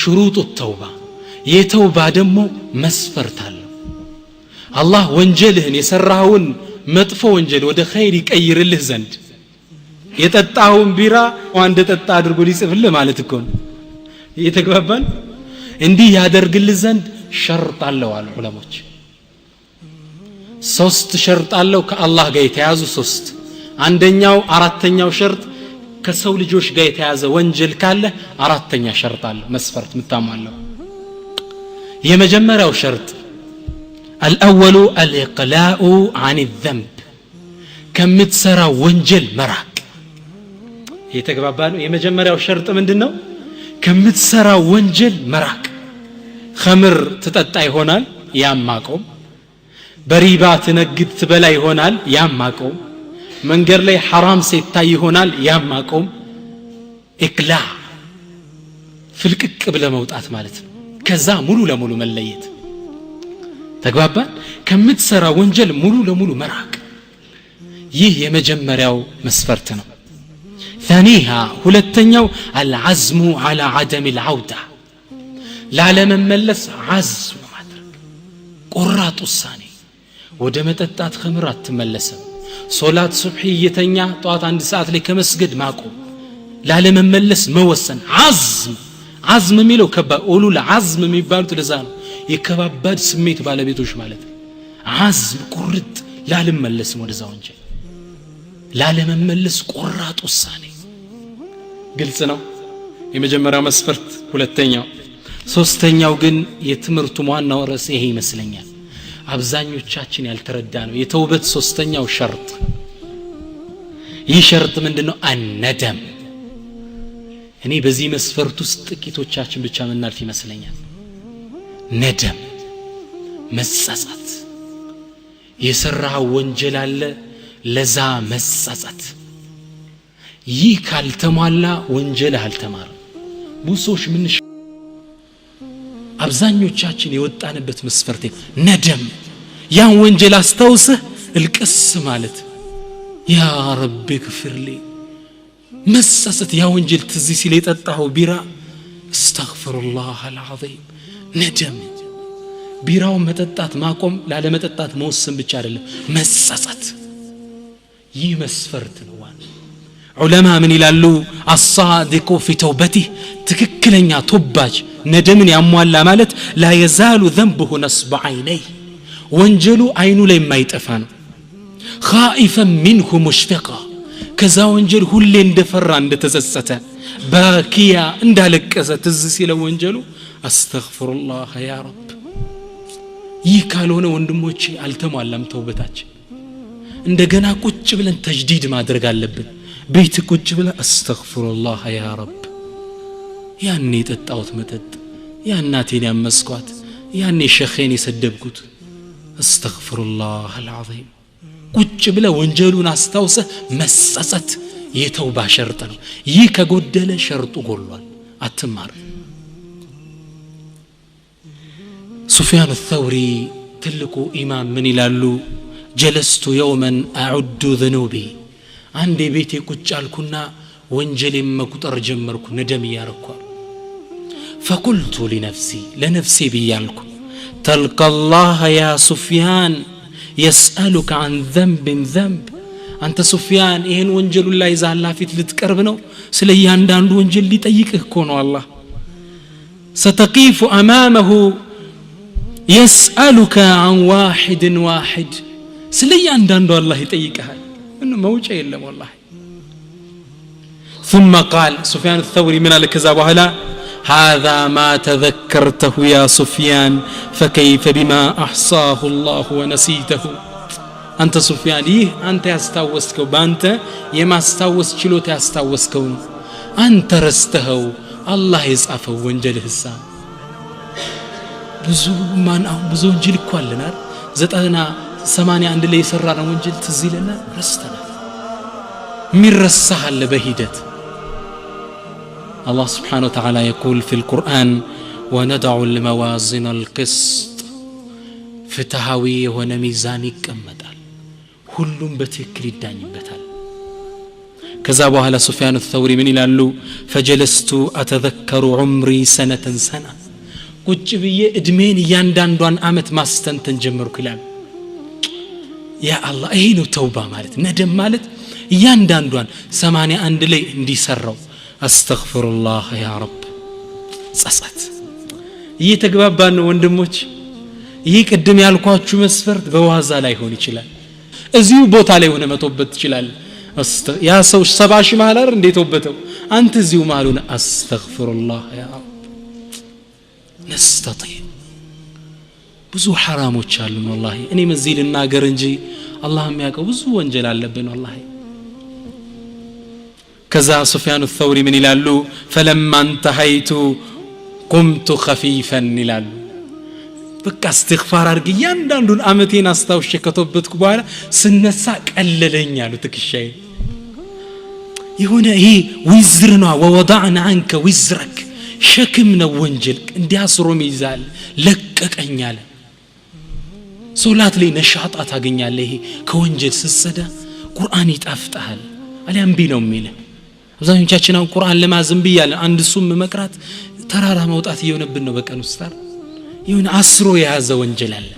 شروط التوبة የተውባ ደግሞ መስፈርት አለው አላህ ወንጀልህን የሰራውን መጥፎ ወንጀል ወደ ኸይር ይቀይርልህ ዘንድ የጠጣውን ቢራ ወንደ ጠጣ አድርጎ ሊጽፍልህ ማለት እኮ ነው እየተግባባን እንዲህ ያደርግልህ ዘንድ ሸርጥ አለው አሉ ዑለሞች ሶስት ሸርጥ አለው ከአላህ ጋር የተያዙ ሶስት አንደኛው አራተኛው ሸርጥ ከሰው ልጆች ጋር የተያዘ ወንጀል ካለ አራተኛ ሸርጥ አለው መስፈርት ምታማለው የመጀመሪያው ሸርጥ الأول الإقلاع عن الذنب كمتسرى وانجل مراك يتقبابانو የመጀመሪያው ሸርጥ ምንድነው ከምትሰራ ወንጀል መራቅ خمر ተጠጣ ይሆናል ያማቆም በሪባ ትነግድ ትበላ ይሆናል ያማቆም መንገር ላይ حرام ሲታይ ይሆናል ያማቆም ኢቅላዕ ፍልቅቅ ብለ መውጣት ማለት ነው ከዛ ሙሉ ለሙሉ መለየት ተግባባን ከምትሰራ ወንጀል ሙሉ ለሙሉ መራቅ ይህ የመጀመሪያው መስፈርት ነው ثانيها ሁለተኛው العزم على عدم العودة ላለመመለስ عزم ማድረግ ቆራጥ ውሳኔ ወደ መጠጣት خمر አትመለስም ሶላት ሱብሂ የተኛ ጧት አንድ ሰዓት ላይ ከመስገድ ማቆም ላለመመለስ መወሰን عزم የሚለው ኡሉል عزم የሚባሉት ለዛ ነው የከባባድ ስሜት ባለቤቶች ማለት عزم ቁርጥ ላለመመለስም ወደዛ ወንጀል ላለመመለስ ቆራጥ ውሳኔ ግልጽ ነው የመጀመሪያው መስፈርት ሁለተኛው ሶስተኛው ግን የትምርቱ ዋናው ርዕስ ይሄ ይመስለኛል አብዛኞቻችን ያልተረዳ ነው የተውበት ሶስተኛው ሸርጥ ይህ ሸርጥ ምንድነው አነደም እኔ በዚህ መስፈርት ውስጥ ጥቂቶቻችን ብቻ ምናልፍ ይመስለኛል ነደም መጸጸት የሰራው ወንጀል አለ ለዛ መጸጸት ይህ ካልተሟላ ወንጀል አልተማረ ብዙዎች ምን አብዛኞቻችን የወጣንበት መስፈርት ነደም ያን ወንጀል አስተውሰህ እልቅስ ማለት ያ ረቢ ግፍርሊ መጸጸት ያ ወንጀል ትዝ ሲል የጠጣው ቢራ አስተግፍሩላህ አልዓዚም ነደም ቢራው መጠጣት ማቆም ላለ መጠጣት መወሰን ብቻ አይደለም መጸጸት ይህ መስፈርት ነው ዑለማ ምን ይላሉ الصادق في توبته ትክክለኛ ቶባጅ ነደምን ያሟላ ማለት لا يزال ذنبه نصب عينيه ወንጀሉ አይኑ ላይ የማይጠፋ ነው خائفا منه مشفقا ከዛ ወንጀል ሁሌ እንደፈራ እንደተጸጸተ ባኪያ እንዳለቀሰ ትዝ ሲለ ወንጀሉ አስተግፍሩላህ ያ ረብ ይህ ካልሆነ ወንድሞቼ አልተሟላም ተውበታችን እንደገና ቁጭ ብለን ተጅዲድ ማድረግ አለብን ቤት ቁጭ ብለን አስተግፍሩላህ ያ ረብ ያኔ የጠጣሁት መጠጥ ያናቴን ያመስኳት ያኔ ሸኼን የሰደብኩት አስተግፍሩላህ አልዓዚም ቁጭ ብለ ወንጀሉን አስታውሰ መጸጸት የተውባ ሸርጥ ነው ይህ ከጎደለ ሸርጡ ጎሏል አትማር ሱፊያን الثوري ትልቁ ኢማም ምን ይላሉ جلست يوما اعد ذنوبي አንዴ ቤቴ ቁጭ አልኩና ወንጀሌን መቁጠር ጀመርኩ ነደም ያረኩ فقلت لنفسي لنفسي بيالكم تلقى الله يا سفيان يسألك عن ذنب أنت سفيان إهن وانجل الله إذا الله فيت لتقربنو سليان داندو وانجل لتأيكه كونو الله ستقيف أمامه يسألك عن واحد سليان داندو الله يتأيكه إنه موجه إلا والله ثم قال سفيان الثوري من الكذاب وهلا هذا ما تذكرته يا سفيان فكيف بما أحصاه الله ونسيته أنت سفيان إيه أنت يستوسكو بانت يما استوس شلوت يستوسكو أنت رستهو الله يزعفه وانجله السام بزو من أو بزو انجل كوالنا زتنا سمانيا عند اللي يسرنا وانجل تزيلنا رستنا من رسها لبهيدت الله سبحانه وتعالى يقول في القرآن وندع الموازين القسط فتحوي ونميزاني كمدال ሁሉም በትክክል ይዳኝበታል ከዛ በኋላ ሱፊያን الثوري ምን ይላሉ فجلست اتذكر عمري سنه سنه ቁጭ ብዬ እድሜን እያንዳንዷን አመት ማስተንተን ጀመርኩ ይላል ያ አላህ ይሄ ነው ተውባ ማለት ነደም ማለት እያንዳንዷን 81 ላይ እንዲሰራው አስተግፍሩላህ ያ ረብ ጸጸት እየተግባባን ነው ወንድሞች ይህ ቅድም ያልኳችሁ መስፈርት በዋዛ ላይ ሆን ይችላል እዚሁ ቦታ ላይ ሆነ መተውበት ይችላል ያ ሰው 70 ሺህ ማህላር እንዴት ወበተው አንተ እዚሁ ማሉን አስተግፍሩላህ ያ ረብ ነስተጢ ብዙ ሐራሞች አሉን والله እኔ መዚል እናገር እንጂ አላህ የሚያውቀው ብዙ ወንጀል አለብን والله ከዛ ሱፊያን الثوري ምን ይላሉ فلما انتهيت قمت خفيفا ይላሉ በቃ استغفار አርግ ያንዳንዱን አመቴን አስታውሼ ከተወበትኩ በኋላ ስነሳ ቀለለኝ አሉ ትክሻዬ የሆነ ይሄ ወዝር ነው ووضعنا عنك وزرك ሸክም ነው ወንጀል እንዲያስሮም ይዛል ለቀቀኛል ሶላት ላይ ነሻጣ ታገኛለህ ይሄ ከወንጀል ስጸዳ ቁርአን ይጣፍጣል አሊያም ቢለው ሚለ አብዛኞቻችን አሁን ቁርአን ለማዘም ብያለ አንድ ሱም መቅራት ተራራ መውጣት እየሆነብን ነው በቀን ውስጥ ይሁን አስሮ የያዘ ወንጀል አለ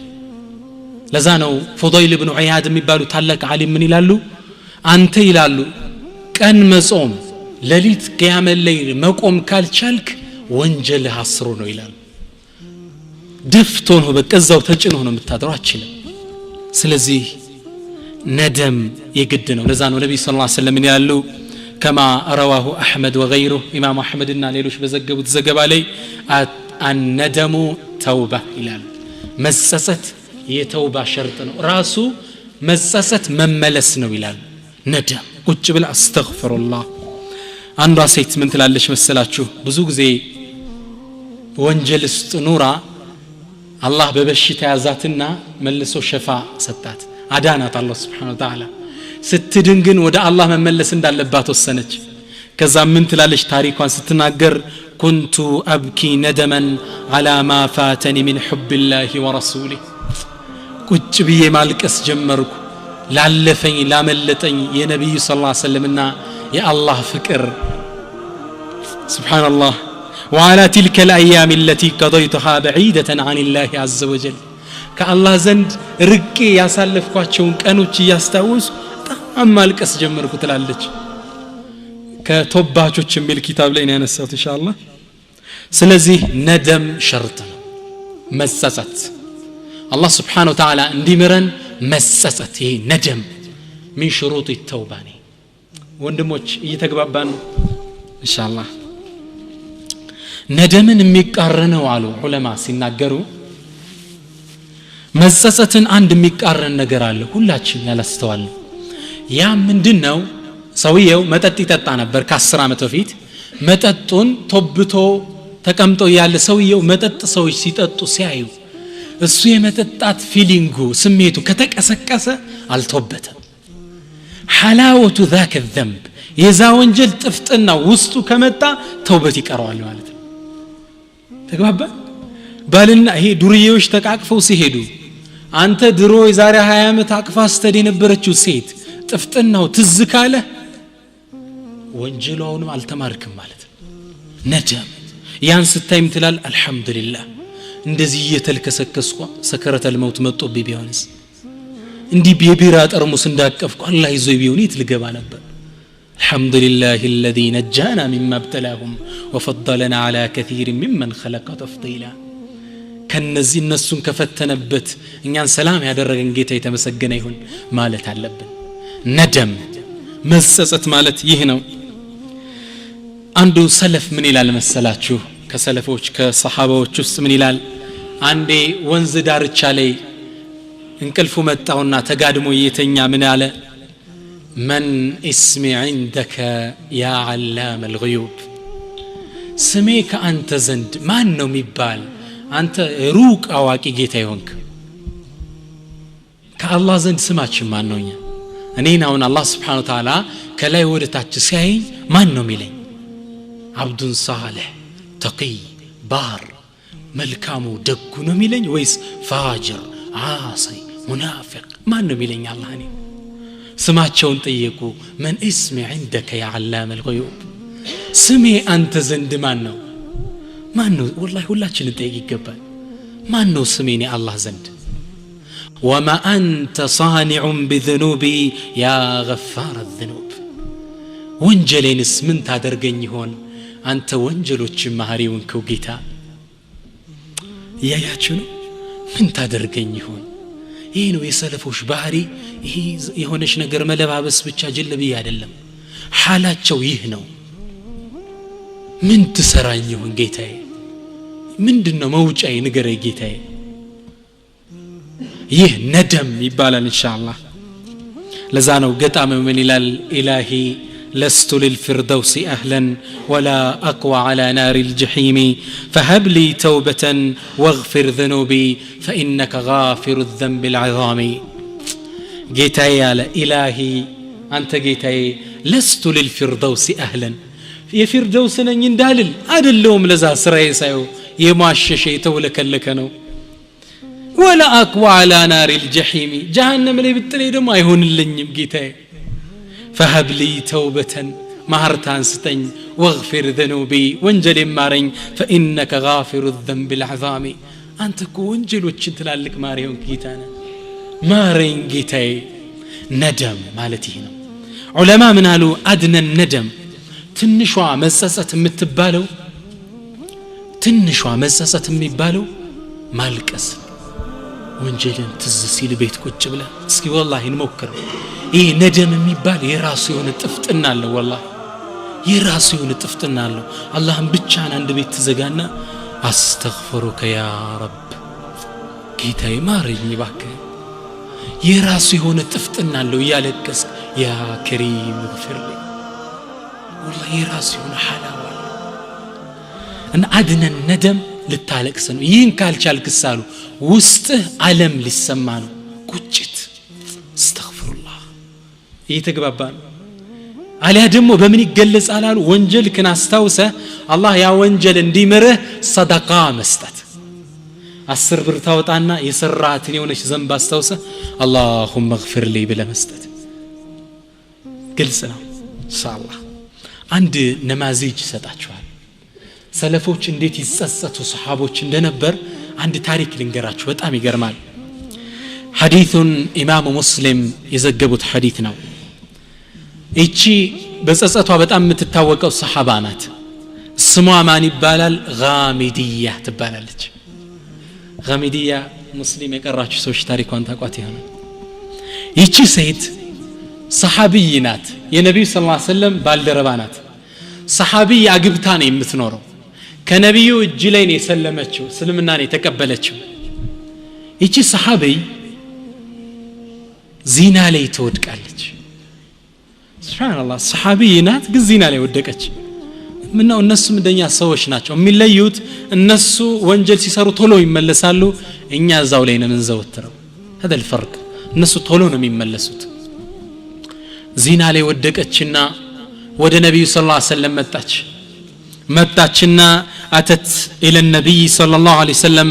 ለዛ ነው ፉዳይል ኢብኑ ዒያድ የሚባሉ ታላቅ ዓሊም ምን ይላሉ አንተ ይላሉ ቀን መጾም ለሊት ቂያም ለይል መቆም ካልቻልክ ወንጀል አስሮ ነው ይላል ደፍቶ ነው በቀዛው ተጭኖ ነው የምታድረው አችልም ስለዚህ ندم የግድ ነው ለዛ ነው ነብዩ ሰለላሁ ዐለይሂ ወሰለም ይላሉ كما رواه احمد وغيره امام احمد እና ሌሎች በዘገቡት ዘገባ ላይ الندم توبه ይላል መጸጸት የተውባ ሸርጥ ነው ራሱ መጸጸት መመለስ ነው ይላል ندم ቁጭ ብለ አስተግፍሩላህ አንዷ ሴት ምን ትላለች መሰላችሁ ብዙ ጊዜ ወንጀል ውስጥ ኑራ አላህ በበሽታ ያዛትና መልሶ ሸፋ ሰጣት አዳናት አላህ Subhanahu Wa Ta'ala ስትድን ግን ወደ አላህ መመለስ እንዳለባት ወሰነች ከዛ ምን ትላለች ታሪኳን ስትናገር كنت ابكي ندما على ما فاتني من حب الله ورسوله ቁጭ ብዬ ማልቀስ ጀመርኩ ላለፈኝ ላመለጠኝ የነብዩ ሰለላሁ ዐለይሂ ወሰለምና የአላህ ፍቅር سبحان الله وعلى تلك الايام التي قضيتها بعيده عن الله عز وجل كالله زند رقي ያሳለፍኳቸውን ቀኖች ያስታውስ አማልቀስ ጀመርኩ ትላለች ከቶባቾች የሚል ኪታብ ላይ ነው ያነሳሁት ኢንሻአላህ ስለዚህ ነደም ሸርጥ ነው መጸጸት አላህ Subhanahu Wa Ta'ala እንዲምረን መጸጸት ይሄ ነደም من شروط التوبه ወንድሞች እየተግባባን ኢንሻአላህ ነደምን የሚቃረነው አሉ ዑለማ ሲናገሩ መጸጸትን አንድ የሚቃረን ነገር አለ ሁላችን ያላስተዋል ያ ምንድነው ሰውየው መጠጥ ይጠጣ ነበር ከ10 አመት በፊት መጠጡን ተብቶ ተቀምጦ ያለ ሰውየው መጠጥ ሰዎች ሲጠጡ ሲያዩ እሱ የመጠጣት ፊሊንጉ ስሜቱ ከተቀሰቀሰ አልተወበተም حلاوه ذاك الذنب የዛ ወንጀል ጥፍጥና ውስጡ ከመጣ ተውበት ይቀርዋል ማለት ነው ተግባባ ባልና ይሄ ዱርዬዎች ተቃቅፈው ሲሄዱ አንተ ድሮ የዛሬ 20 አመት አቅፋ ስተድ የነበረችው ሴት ጥፍጥናው ትዝ ካለ ወንጀሉንም አልተማርክም ማለት ነው ነደም ያን ስታይም ትላል አልহামዱሊላህ እንደዚህ እየተልከሰከስኩ ሰከረተል መውት መጥቶብኝ ቢሆንስ እንዲህ በቢራ ጠርሙስ እንዳቀፍኩ አላህ ይዞ ቢሆን ይትልገባ ነበር الحمد لله الذي نجانا مما ابتلاهم وفضلنا على كثير ممن خلق تفضيلا ከነዚህ እነሱን ከፈተነበት እኛን ሰላም ያደረገን ጌታ የተመሰገነ ይሁን ማለት አለብን ነደም መጸጸት ማለት ይህ ነው አንዱ ሰለፍ ምን ይላል መሰላችሁ ከሰለፎች ከሰሃባዎች ውስጥ ምን ይላል አንዴ ወንዝ ዳርቻ ላይ እንቅልፉ መጣውና ተጋድሞ የተኛ ምን አለ من اسمي عندك يا علام الغيوب سميك أنت زند ما أنه ميبال أنت روك أواكي جيتا يونك كالله زند سماتش ما أنه أنينا هون الله سبحانه وتعالى كلا يورتاتش سيهي ما أنه ميلين عبد صالح تقي بار ملكامو دقو نميلين ويس فاجر عاصي منافق ما أنه ميلين الله أني ስማቸውን ጠየቁ من اسم عندك يا علام الغيوب ስሜ አንተ ዘንድ ማን ነው والله ሁላችንን ጠይቅ ይገባል ማን ነው ስሜኔ አላህ ዘንድ وما أنت صانع بذنوبي يا غفار الذنوب ወንጀሌንስ ምን ታደርገኝ ይሆን አንተ ወንጀሎችን መሐሪውን ከውጌታ ያያችሁ ነው ምን ታደርገኝ ይሆን ይሄ ነው የሰለፎች ባህሪ ይሄ የሆነች ነገር መለባበስ ብቻ ጀለብይ አይደለም ሐላቸው ይህ ነው ምን ትሰራኝ ይሆን ጌታዬ ምንድነው መውጫዬ ንገረኝ ጌታዬ ይህ ነደም ይባላል ኢንሻአላህ ለዛ ነው ገጣሚው ምን ይላል ኢላሂ لست للفردوس أهلا ولا أقوى على نار الجحيم فهب لي توبة واغفر ذنوبي فإنك غافر الذنب العظام جيتاي على إلهي أنت جيتاي لست للفردوس أهلا يا فردوس نندالل أدلهم لذا سريسايو يماشي شيء تولك لكنو ولا أقوى على نار الجحيم جهنم اللي بالتليد ما يهون اللي جيتاي فهب لي توبة مهرتان ستن واغفر ذنوبي وانجل مارين فإنك غافر الذنب العظام أنت كو وانجل وچنتلال لك ماريون كيتانا مارين جيتاي ندم مالتي هنا علماء من قالوا أدنى الندم تنشوا مسسة متبالو تنشوا مسسة متبالو مالك أسل ወንጀልን ትዝ ሲል ቤት ቁጭ ብለ እስኪ والله እንሞክር ይሄ ነደም የሚባል የራሱ የሆነ ጥፍጥና አለው والله የራሱ የሆነ ጥፍጥና አለው አላህን ብቻን አንድ ቤት ትዘጋና አስተግፍሩከ ያ ረብ ጌታዬ ማረኝ እባክህ የራሱ የሆነ ጥፍጥና አለው ያለቀስ ያ ከሪም እግፍርሊ والله የራሱ የሆነ ሐላዋ እና አድነ ነደም ልታለቅስ ነው ይህን ካልቻልክሳሉ ውስጥህ ዓለም ሊሰማ ነው ቁጭት አስተግፍሩላህ እየተግባባን አሊያ ደግሞ በምን ይገለጻል አሉ ወንጀልክን አስታውሰ አላህ ያ ወንጀል እንዲምርህ ሰደቃ መስጠት 10 ብር ታወጣና የሰራትን የሆነች ዘንብ አስታውሰ اللهم اغفر لي ብለ መስጠት ግልጽ ነው ኢንሻአላህ አንድ ነማዚጅ ሰጣችኋል ሰለፎች እንዴት ይጸጸቱ ሰሃቦች እንደነበር አንድ ታሪክ ልንገራችሁ በጣም ይገርማል ሐዲሱን ኢማሙ ሙስሊም የዘገቡት ሐዲስ ነው እቺ በጸጸቷ በጣም የምትታወቀው ሰሃባ ናት ስሟ ማን ይባላል ጋሚዲያ ትባላለች ጋሚዲያ ሙስሊም የቀራችሁ ሰዎች ታሪኳን ታቋት ይሆናል እቺ ሴት ሰሃቢይ ናት የነብዩ ሰለላሁ ዐለይሂ ወሰለም ባልደረባ ናት ሰሃቢይ አግብታ ነው የምትኖረው ከነብዩ እጅ ላይ ነው የሰለመችው እስልምና ነው የተቀበለችው እቺ ሰሃቢይ ዚና ላይ ተወድቃለች ሱብሃንአላህ ሰሃቢይ ናት ግን ዚና ላይ ወደቀች ምነው እነሱም እንደኛ ሰዎች ናቸው የሚለዩት እነሱ ወንጀል ሲሰሩ ቶሎ ይመለሳሉ እኛ እዛው ላይ ነው እንዘወትረው هذا الفرق እነሱ ቶሎ ነው የሚመለሱት ዚና ላይ ወደቀችና ወደ ነብዩ ሰለላሁ ዐለይሂ ወሰለም መጣችና أتت إلى النبي صلى الله عليه وسلم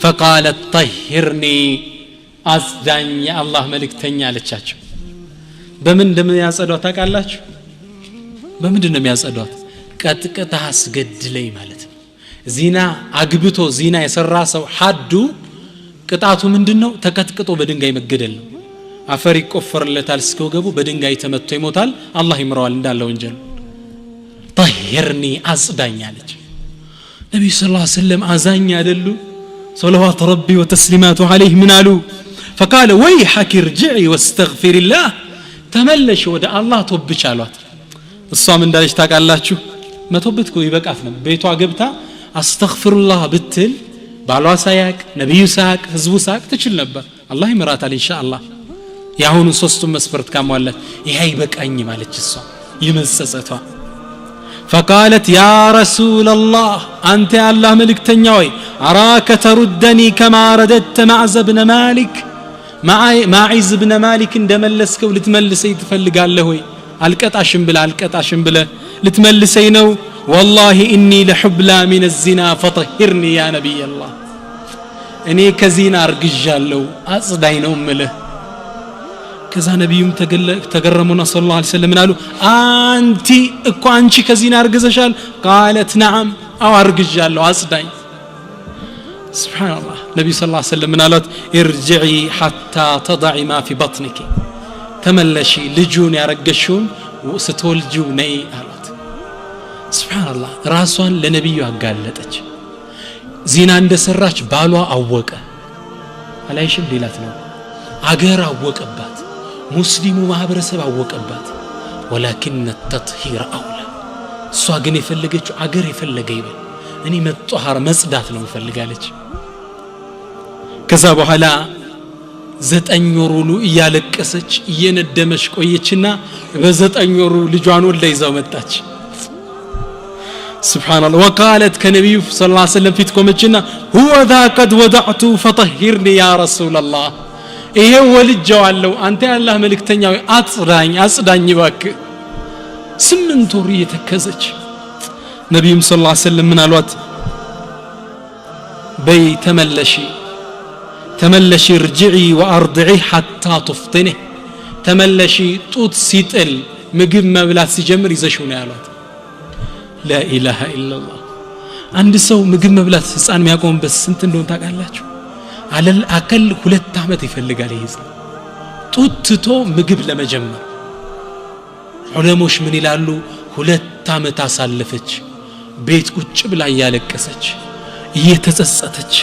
فقالت طهرني أصدعني يا الله ملك تنيا لتشاچو بمن دم ያጸዷት ታውቃላችሁ በምንድን ነው የሚያጸዷት ቀጥቀጣ አስገድለይ ማለት ነው ዚና አግብቶ ዚና የሰራ ሰው ሐዱ ቅጣቱ ምንድነው ተቀጥቅጦ በድንጋይ መገደል ነው አፈር ይቆፈርለታል እስከወገቡ በድንጋይ ተመቶ ይሞታል አላህ ይምረዋል እንዳለ ወንጀል طهرني أصدعني አለች ነብዩ ሰለላሁ ዐለይሂ ወሰለም አዛኝ አይደሉ صلوات ربي وتسليماته عليه من قالوا فقال ويحك ارجعي واستغفر الله تملش ወደ አላህ ተወብች አሏት እሷም እንዳለች ታውቃላችሁ መተውበት ኮ ይበቃት ነው ቤቷ ገብታ አስተግፍሩላህ ብትል ባሏ ሳያቅ ነብዩ ሳያቅ ህዝቡ ሳያቅ ትችል ነበር አላህ ይምራታል ኢንሻአላህ ያሁኑ ሶስቱም መስፈርት ካሟላት ይሄ ይበቃኝ ማለች እሷ ይመጸጸቷ فقالت يا رسول الله أنت الله ملك تنيوي أراك تردني كما رددت معز بن مالك معز بن مالك اندملسك ولتملسي تفلق الله القطاشن بلا لتملسي نو والله إني لحبلى من الزنا فطهرني يا نبي الله إني كزينا أرقجالو أصدين أمله ከዛ ነብዩም ተገረሙና ሰለላሁ ዐለይሂ ወሰለም አሉ አንቲ እኮ አንቺ ከዚህና አርግዘሻል قالت نعم አው አርግዣለሁ አጽዳኝ ሱብሃንአላህ ነብዩ ሰለላሁ ዐለይሂ ወሰለም አሏት ارجعي حتى تضعي ما في بطنك ተመለሺ ልጁን ያረገሽውን ስትወልጂው ነይ አሏት ሱብሃንአላህ ራሷን ለነብዩ አጋለጠች ዚና እንደሰራች ባሏ አወቀ አላይሽም ሌላት ነው አገር አወቀባት ሙስሊሙ ማህበረሰብ አወቀባት ولكن التطهير اولى እሷ ግን የፈለገችው አገር የፈለገ ይበል እኔ መጥቷሃር መጽዳት ነው ፈልጋለች ከዛ በኋላ 9 ወር ሙሉ እያለቀሰች እየነደመች ቆየችና በ9 ወር ልጇን ወልዳ ይዛው መጣች سبحان الله وقالت كنبي صلى الله عليه وسلم فيت كومچنا هو ذا قد وضعت فطهرني يا رسول الله ይሄ ወልጄዋለሁ አንተ ያላህ መልእክተኛው አጽዳኝ ባክ 8 ወር የተከዘች ነብዩም ሰለላሁ ዐለይሂ ወሰለም ምን አሏት በይ ተመለሺ ርጅዒ ወአርድዒ حتى تفطنه ተመለሺ ጡት ሲጥል ምግብ መብላት ሲጀምር ይዘሽው ነው ያሏት لا اله الا الله አንድ ሰው ምግብ መብላት ህፃን የሚያቆምበት ስንት እንደሆነ ታውቃላችሁ አለል አከል 2 አመት ይፈልጋል ይሄ ጡትቶ ምግብ ለመጀመር ዑለሞች ምን ይላሉ 2 አመት አሳለፈች ቤት ቁጭ ብላ ያለቀሰች እየተጸጸተች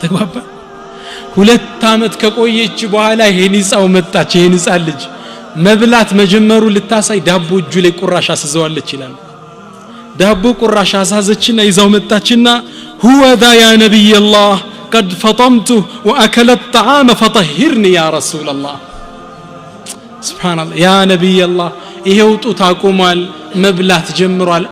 ተግባባ 2 አመት ከቆየች በኋላ ይሄን ይጻው መጣች ይሄን ይጻል ልጅ መብላት መጀመሩ ልታሳይ ዳቦ እጁ ላይ ቁራሽ አስዘዋለች ይላል ዳቦ ቁራሽ አሳዘችና ይዛው መጣችና هو ذا يا نبي الله قد فطمت واكل الطعام فطهرني يا رسول الله سبحان الله يا نبي الله ይሄው ጡት አቆሟል መብላት ጀምሯል